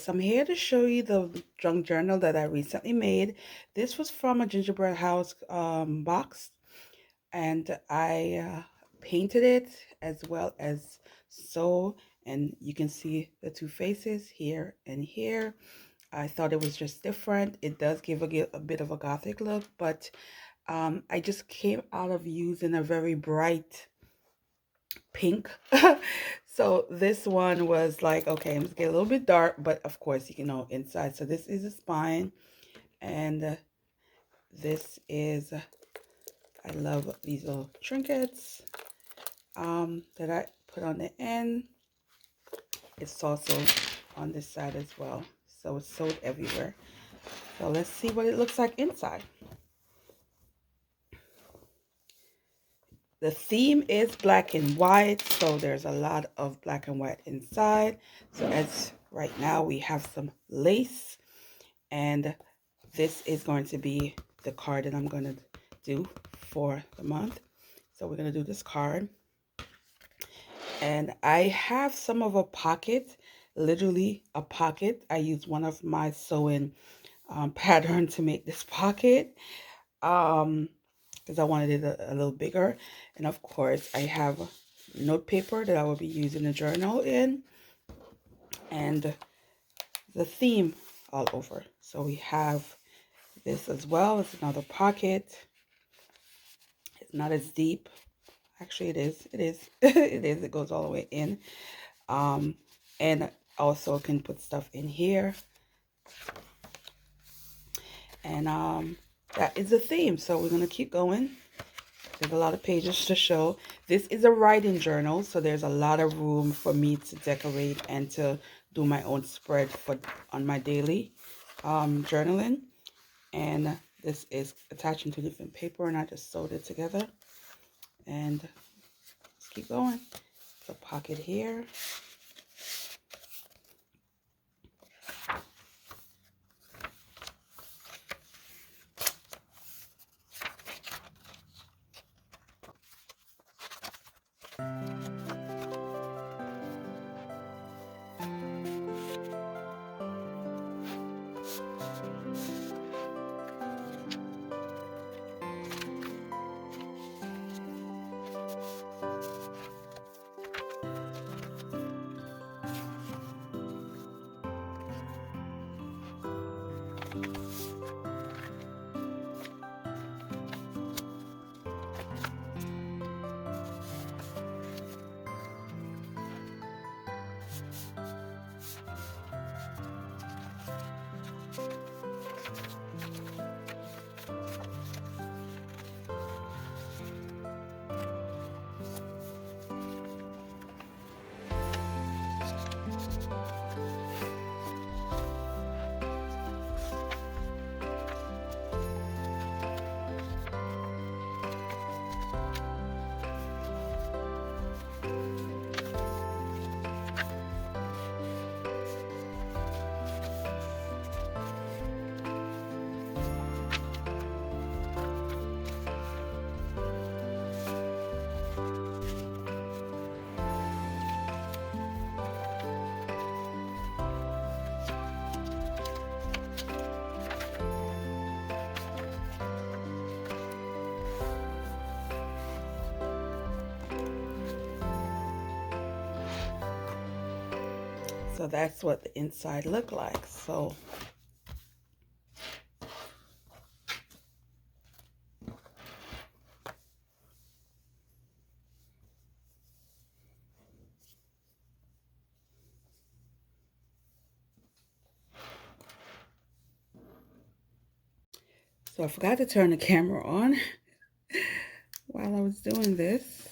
guys, I'm here to show you the junk journal that I recently made. This was from a gingerbread house box, and I painted it as well as sew, and you can see the two faces here and here. I thought it was just different. It does give a bit of a gothic look, but I just came out of using a very bright pink. So this one was like, okay, let's get a little bit dark, but of course, you know, inside. So this is the spine, and this is, I love these little trinkets that I put on the end. It's also on this side as well. So it's sewed everywhere. So let's see what it looks like inside. The theme is black and white, so there's a lot of black and white inside. So as right now we have some lace, and this is going to be the card that I'm going to do for the month. So we're going to do this card, and I have some of a pocket, literally a pocket. I used one of my sewing pattern to make this pocket. Because I wanted it a little bigger. And of course, I have note paper that I will be using the journal in, and the theme all over. So we have this as well. It's another pocket. It's not as deep. Actually, it is. It is. It is. It goes all the way in. And also can put stuff in here. And that is the theme. So we're gonna keep going. There's a lot of pages to show. This is a writing journal, so there's a lot of room for me to decorate and to do my own spread for on my daily journaling. And this is attaching to different paper, and I just sewed it together. And let's keep going. There's a pocket here. So that's what the inside looked like. So I forgot to turn the camera on while I was doing this.